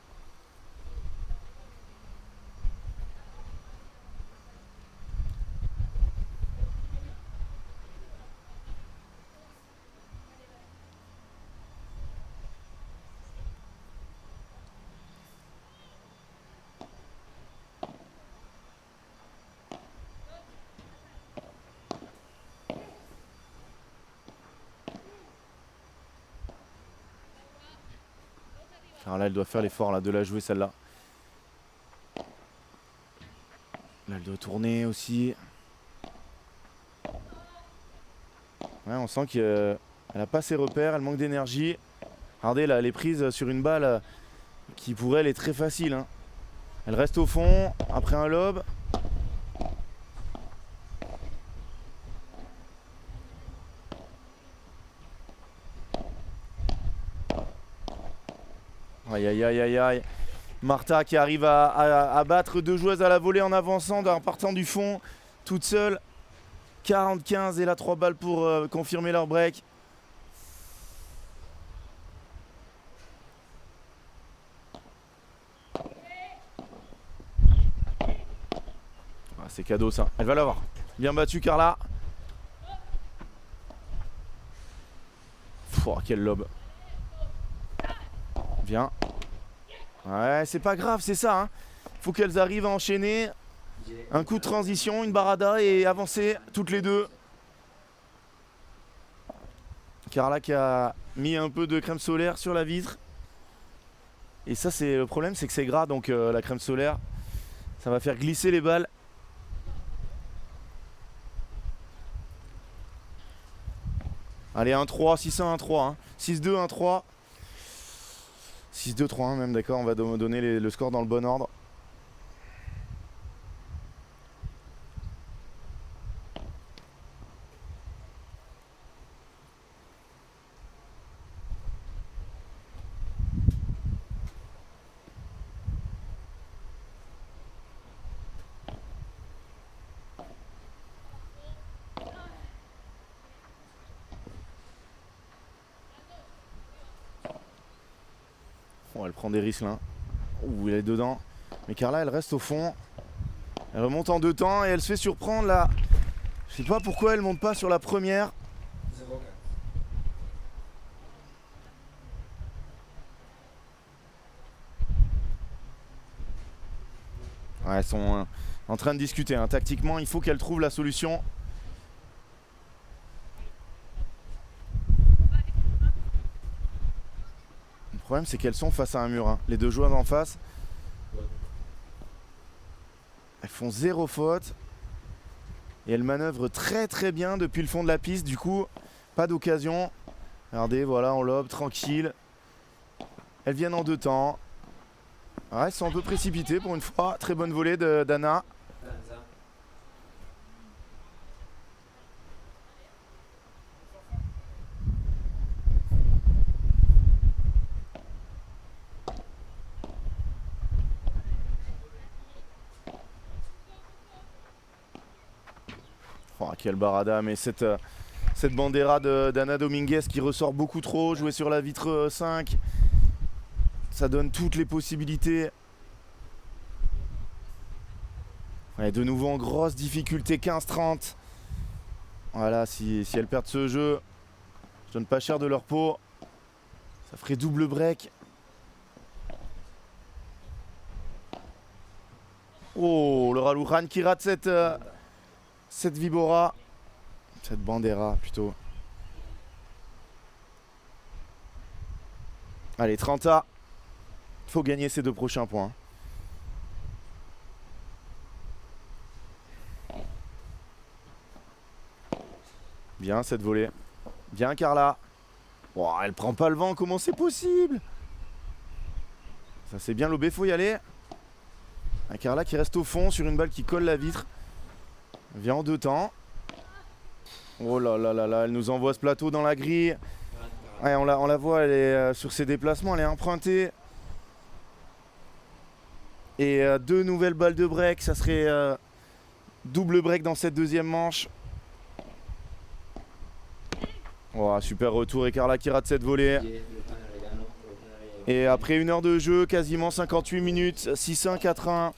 Alors là, elle doit faire l'effort là, de la jouer celle-là. Là, elle doit tourner aussi. Ouais, on sent qu'elle n'a pas ses repères, elle manque d'énergie. Regardez, là, elle est prise sur une balle qui pour elle est très facile, hein. Elle reste au fond, après un lob. Aïe. Martha qui arrive à battre deux joueuses à la volée en avançant, en partant du fond, toute seule. 40-15 et là 3 balles pour confirmer leur break. Ah, c'est cadeau ça, elle va l'avoir. Bien battu Carla. Oh, quel lob. Bien. Ouais, c'est pas grave, c'est ça, hein. Faut qu'elles arrivent à enchaîner un coup de transition, une barada et avancer toutes les deux. Carla qui a mis un peu de crème solaire sur la vitre. Et ça, c'est le problème, c'est que c'est gras, donc la crème solaire, ça va faire glisser les balles. Allez, 1-3, 6-1, 1-3, hein. 6-2, 1-3. 6-2, 3-1 même, d'accord, on va donner le score dans le bon ordre. Bon, elle prend des risques là. Ouh, elle est dedans. Mais Carla, elle reste au fond. Elle remonte en deux temps et elle se fait surprendre là. Je sais pas pourquoi elle monte pas sur la première. 0-4. Ouais, elles sont en train de discuter, hein. Tactiquement, il faut qu'elles trouvent la solution. Le problème, c'est qu'elles sont face à un mur, hein. Les deux joueurs en face. Elles font 0 faute. Et elles manœuvrent très bien depuis le fond de la piste. Du coup, pas d'occasion. Regardez, voilà, on lobe, tranquille. Elles viennent en deux temps. Ouais, elles sont un peu précipitées pour une fois. Très bonne volée d'Anna. Oh, quelle barada, mais cette bandera d'Anna Dominguez qui ressort beaucoup trop, jouer sur la vitre 5, ça donne toutes les possibilités. Ouais, de nouveau en grosse difficulté, 15-30. Voilà, si elles perdent ce jeu, je donne pas cher de leur peau. Ça ferait double break. Oh, le Ralouran qui rate cette Vibora. Cette Bandera plutôt. Allez, 30A. Il faut gagner ces deux prochains points. Bien cette volée. Bien Carla. Oh, elle prend pas le vent, comment c'est possible? Ça c'est bien lobé, faut y aller. Carla qui reste au fond sur une balle qui colle la vitre. Elle vient en deux temps. Oh là là là là, elle nous envoie ce plateau dans la grille. Ouais, on la voit, elle est sur ses déplacements, elle est empruntée. Et 2 nouvelles balles de break, ça serait double break dans cette deuxième manche. Oh, super retour et Carla qui rate cette volée. Et après 1 heure de jeu, quasiment 58 minutes, 6-1, 4-1.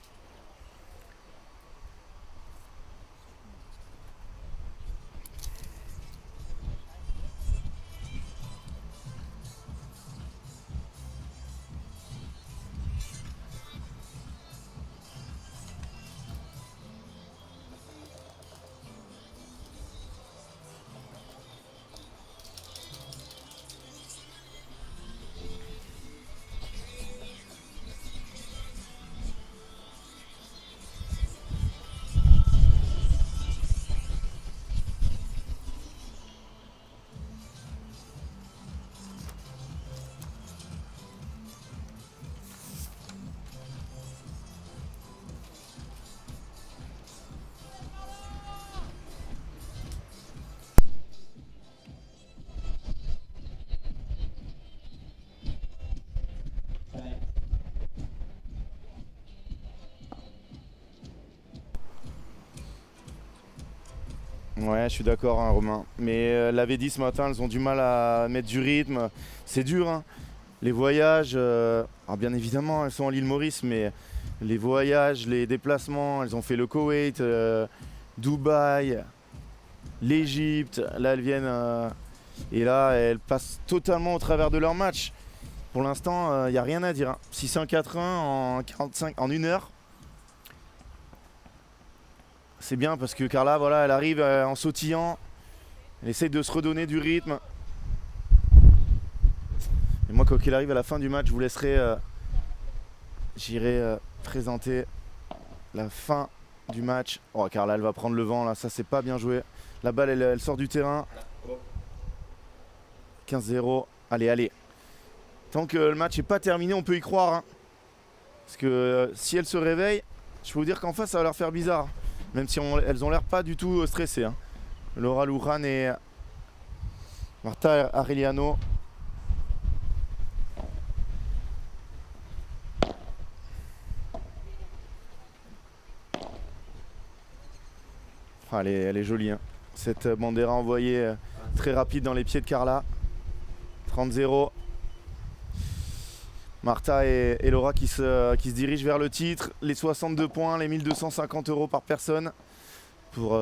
Ouais, je suis d'accord, hein, Romain. Mais l'avait dit ce matin, elles ont du mal à mettre du rythme. C'est dur, hein. Les voyages, alors bien évidemment, elles sont en l'île Maurice, mais les voyages, les déplacements, elles ont fait le Koweït, Dubaï, l'Égypte. Là, elles viennent et là, elles passent totalement au travers de leur match. Pour l'instant, il n'y a rien à dire, hein. 6-1, 4-1 en 45, en 1 heure. C'est bien parce que Carla, voilà, elle arrive en sautillant. Elle essaye de se redonner du rythme. Et moi, quoi qu'il arrive à la fin du match, je vous laisserai. J'irai présenter la fin du match. Oh, Carla, elle va prendre le vent là. Ça, c'est pas bien joué. La balle, elle sort du terrain. 15-0. Allez, allez. Tant que le match n'est pas terminé, on peut y croire, hein. Parce que si elle se réveille, je peux vous dire qu'en face, ça va leur faire bizarre. Même si elles ont l'air pas du tout stressées, hein. Laura Luján et Marta Arellano. Elle est jolie, hein. Cette bandera envoyée très rapide dans les pieds de Carla. 30-0. Marta et Laura qui se dirigent vers le titre. Les 62 points, les 1250 € par personne. Pour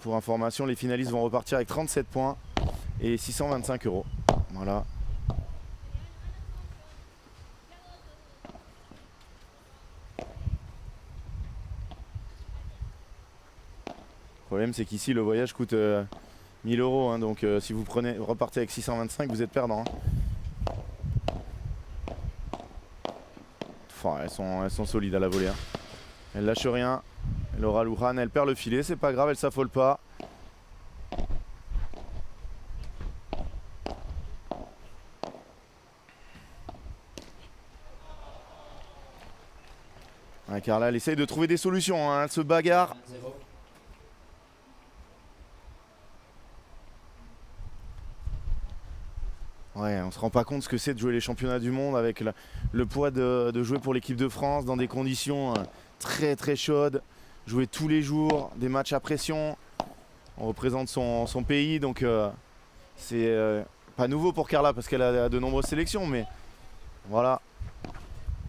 information, les finalistes vont repartir avec 37 points et 625 €. Voilà. Le problème, c'est qu'ici, le voyage coûte 1000 €, hein, donc si vous repartez avec 625, vous êtes perdant, hein. Enfin, elles sont solides à la volée, hein. Elles lâchent rien. Laura Luján, elle perd le filet, c'est pas grave, elle s'affole pas. Ouais, Carla, elle essaye de trouver des solutions, hein. Elle se bagarre. Ouais, on se rend pas compte ce que c'est de jouer les championnats du monde avec le poids de jouer pour l'équipe de France dans des conditions très très chaudes, jouer tous les jours, des matchs à pression. On représente son pays, donc c'est pas nouveau pour Carla parce qu'elle a de nombreuses sélections, mais voilà,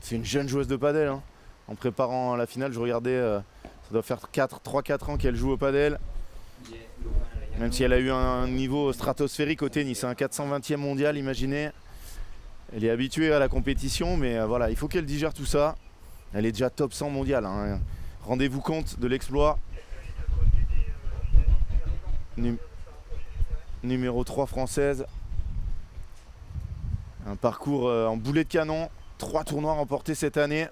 c'est une jeune joueuse de padel, hein. En préparant la finale, je regardais, ça doit faire 3-4 ans qu'elle joue au padel. Même si elle a eu un niveau stratosphérique au tennis, un 420e mondial, imaginez. Elle est habituée à la compétition, mais voilà, il faut qu'elle digère tout ça. Elle est déjà top 100 mondial, hein. Rendez-vous compte de l'exploit. Numéro 3 française. Un parcours en boulet de canon. 3 tournois remportés cette année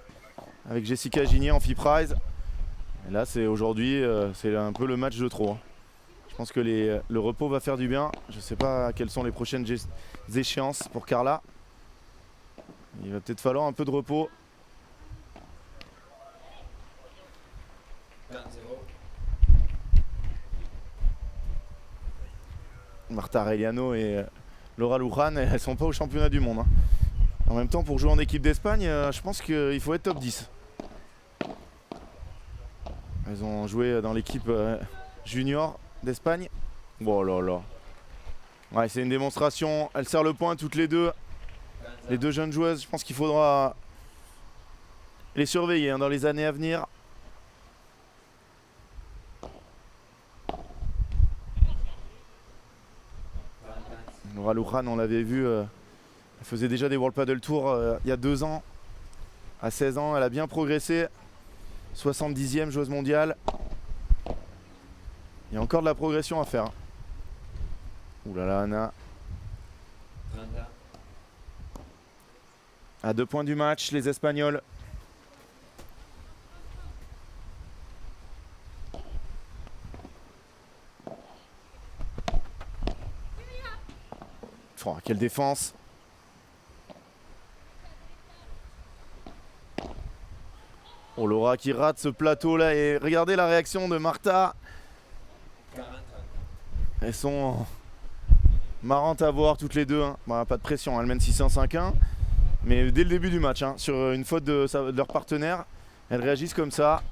avec Jessica Ginier en FIPRIZE. Et là, c'est aujourd'hui, c'est un peu le match de trop, hein. Je pense que le repos va faire du bien. Je ne sais pas quelles sont les prochaines échéances pour Carla. Il va peut-être falloir un peu de repos. Marta Arellano et Laura Luján, elles ne sont pas au championnat du monde, hein. En même temps, pour jouer en équipe d'Espagne, je pense qu'il faut être top 10. Elles ont joué dans l'équipe junior d'Espagne. Oh là là. Ouais, c'est une démonstration. Elles serrent le point toutes les deux. Les deux jeunes joueuses, je pense qu'il faudra les surveiller dans les années à venir. Laura Luján, on l'avait vu, elle faisait déjà des World Padel Tour il y a 2 ans. À 16 ans, elle a bien progressé. 70e joueuse mondiale. Il y a encore de la progression à faire. Ouh là là, Anna. À 2 points du match, les Espagnols. Oh, quelle défense. Oh, Laura qui rate ce plateau là. Et regardez la réaction de Martha. Elles sont marrantes à voir toutes les deux. Hein. Bah, pas de pression, elles mènent 605-1. Mais dès le début du match, hein, sur une faute de leur partenaire, elles réagissent comme ça.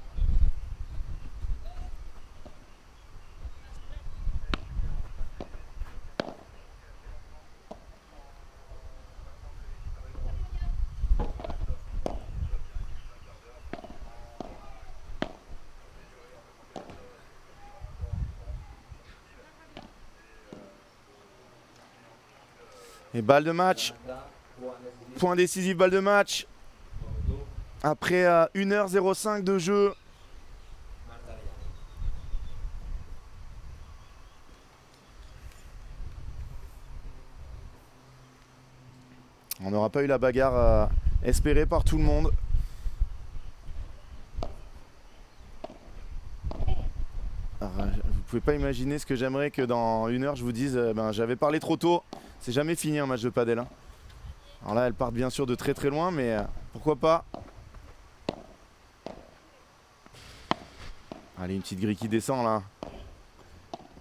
Et balle de match. Point décisif, balle de match. Après 1h05 de jeu. On n'aura pas eu la bagarre espérée par tout le monde. Alors, vous pouvez pas imaginer ce que j'aimerais que dans 1 heure je vous dise j'avais parlé trop tôt. C'est jamais fini un match de padel. Hein. Alors là, elles partent bien sûr de très très loin, mais pourquoi pas. Allez, une petite grille qui descend là.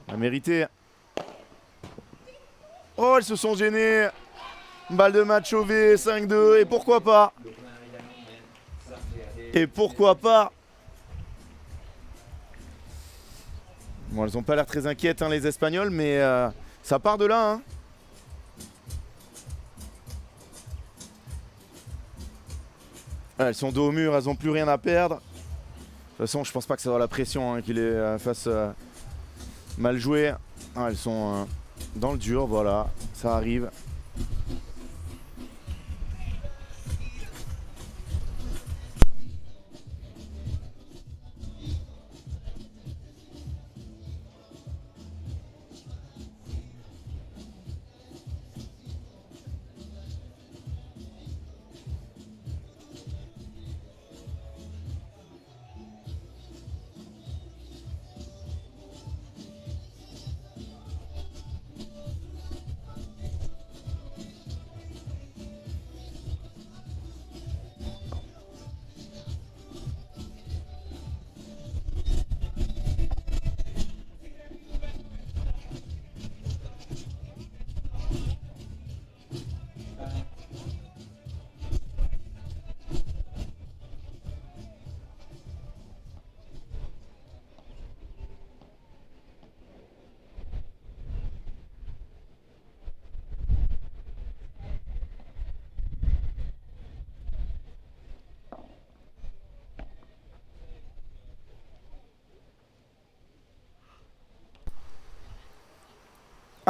La mérité. Oh, elles se sont gênées. Balle de match au V, 5-2, et pourquoi pas. Et pourquoi pas. Bon, elles ont pas l'air très inquiètes, hein, les Espagnols, mais ça part de là. Hein. Elles sont dos au mur, elles n'ont plus rien à perdre. De toute façon, je pense pas que ça va la pression hein, qu'ils les fassent mal jouer. Ah, elles sont dans le dur, voilà, ça arrive.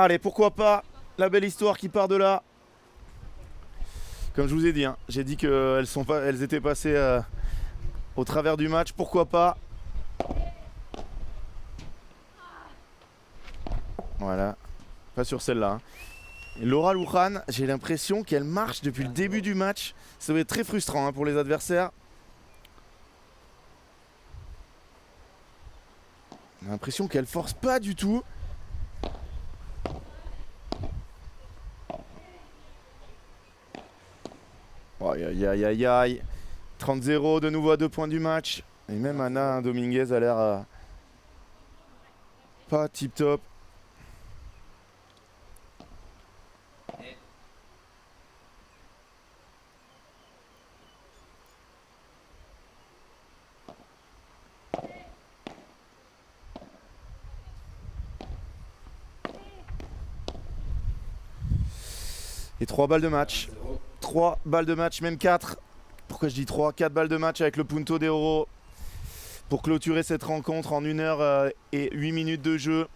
Allez, pourquoi pas, la belle histoire qui part de là. Comme je vous ai dit, hein, j'ai dit qu'elles étaient passées au travers du match, pourquoi pas. Voilà, pas sur celle-là. Hein. Laura Luján, j'ai l'impression qu'elle marche depuis le début du match. Ça doit être très frustrant hein, pour les adversaires. J'ai l'impression qu'elle force pas du tout. Aïe aïe aïe aïe aïe. 30-0 de nouveau à 2 points du match. Et même Anna Dominguez a l'air pas tip top. Et 3 balles de match. 3 balles de match, même 4. Pourquoi je dis 3 4 balles de match avec le Punto de Oro pour clôturer cette rencontre en 1 heure et 8 minutes de jeu.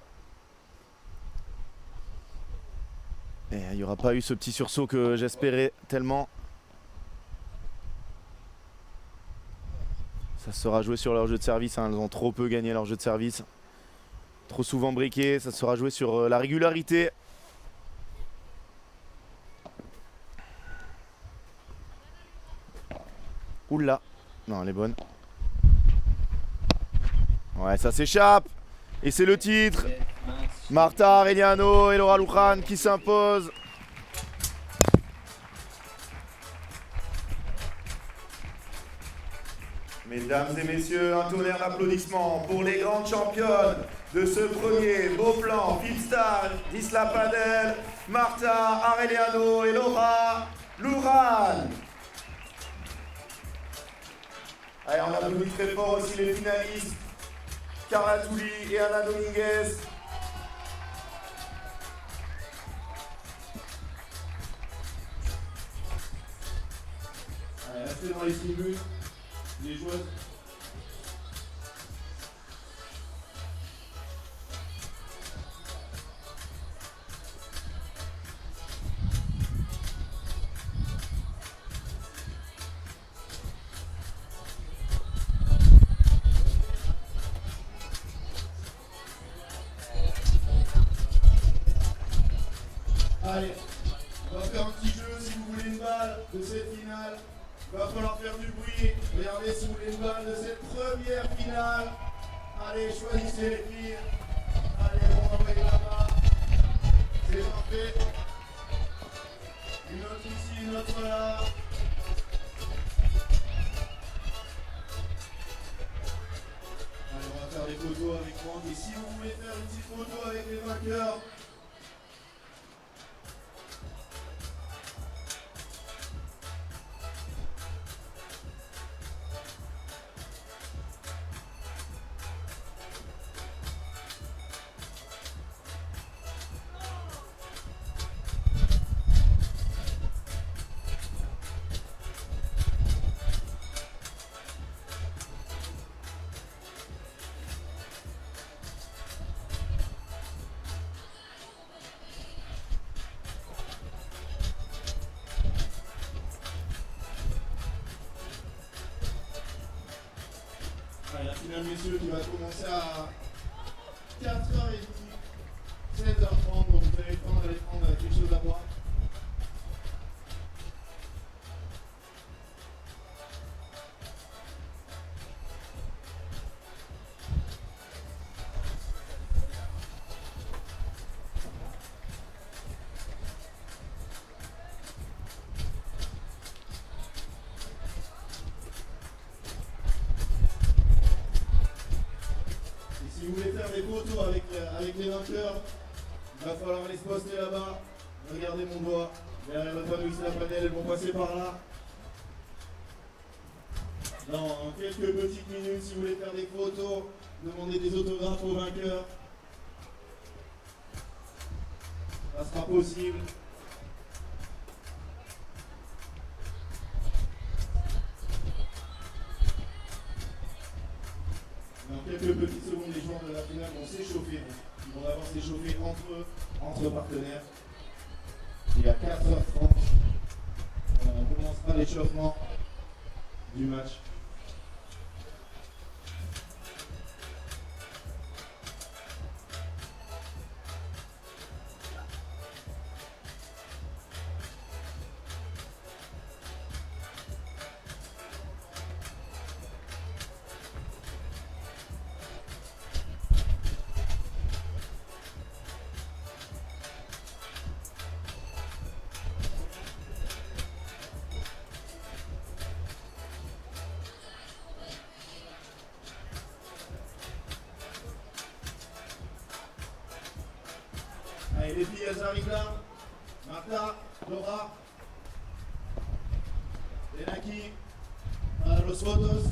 Et il n'y aura pas eu ce petit sursaut que j'espérais tellement. Ça sera joué sur leur jeu de service, hein. Elles ont trop peu gagné leur jeu de service. Trop souvent briqué, ça sera joué sur la régularité. Oula, non elle est bonne. Ouais, ça s'échappe. Et c'est le titre. Marta Arellano et Laura Luján qui s'imposent. Mesdames et messieurs, un tonnerre d'applaudissements pour les grandes championnes de ce premier beau plan Fipstar d'Isla Padel, Marta Arellano et Laura Luján. Allez, on applaudit très fort aussi les finalistes, Carla Touli et Ana Dominguez. Allez, restez dans les tribunes, les joueuses. Allez, on va faire un petit jeu si vous voulez une balle de cette finale. Il va falloir faire du bruit. Regardez si vous voulez une balle de cette première finale. Allez, choisissez les filles. Allez, on va envoyer là-bas. C'est parfait. Une autre ici, une autre là. Allez, on va faire des photos avec moi. Et si vous voulez faire une petite photo avec les vainqueurs, la finale, messieurs, qui va commencer à 4h30, 16h30, donc vous avez le temps d'aller prendre quelque chose à boire. Si vous voulez faire des photos avec les vainqueurs, il va falloir les poster là-bas. Regardez mon doigt. Derrière votre panneau Isla Padel, elles vont passer par là. Dans quelques petites minutes, si vous voulez faire des photos, demandez des autographes aux vainqueurs. Ça sera possible. Dans quelques petites secondes, les joueurs de la finale vont s'échauffer. Ils vont d'abord s'échauffer entre eux, entre partenaires. Et à 4h30, on commencera l'échauffement du match. Allez, les filles, elles arrivent là. Marta, Laura, Lenaki, para los fotos.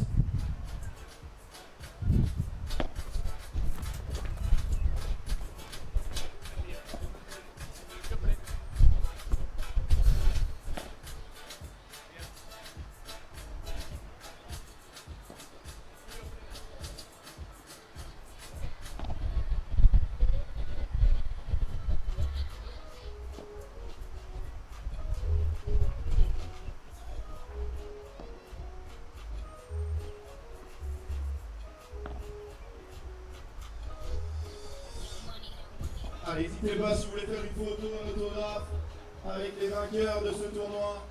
Allez, n'hésitez pas si vous voulez faire une photo, un autographe avec les vainqueurs de ce tournoi.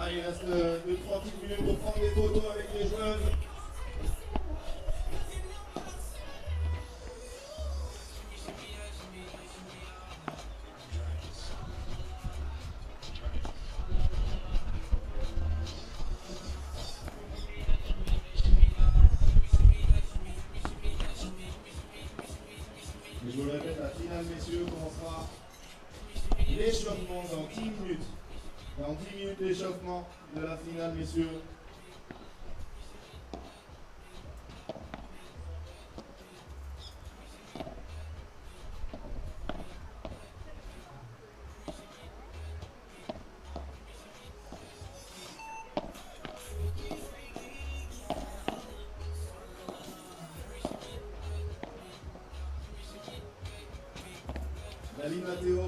Il reste 2-3 petites minutes pour prendre des photos avec les joueuses. Je vous le répète, la finale, messieurs, commencera l'échauffement dans 10 minutes. Dans 10 minutes l'échauffement de la finale, messieurs. David Matteo.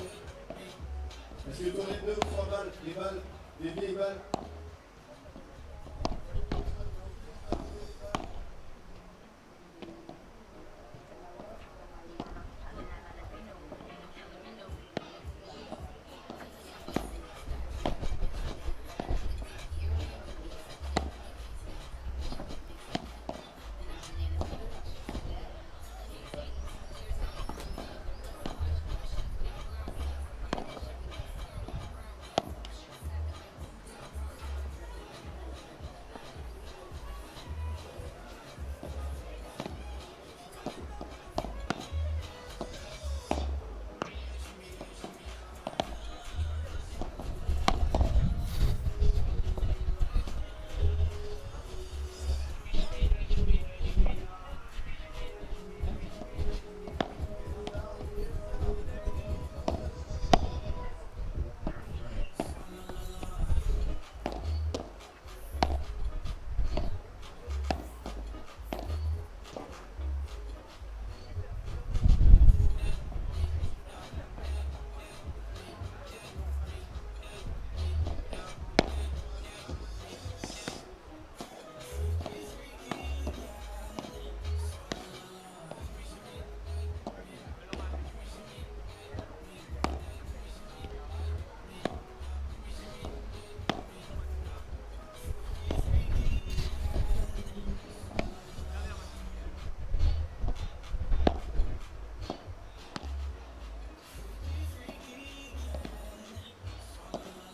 Est-ce que tu aurais 2 ou 3 balles, les vieilles balles?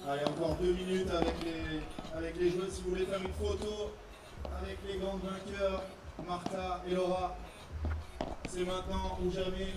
Allez, encore 2 minutes avec les joueuses si vous voulez faire une photo avec les grandes vainqueurs, Martha et Laura. C'est maintenant ou jamais.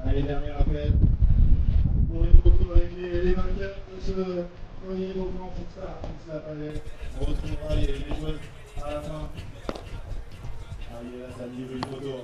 Allez, dernier appel pour une photo avec les vainqueurs de ce premier mouvement pour ça. On retrouvera les joueurs à la fin. Allez, là, ça livre une photo.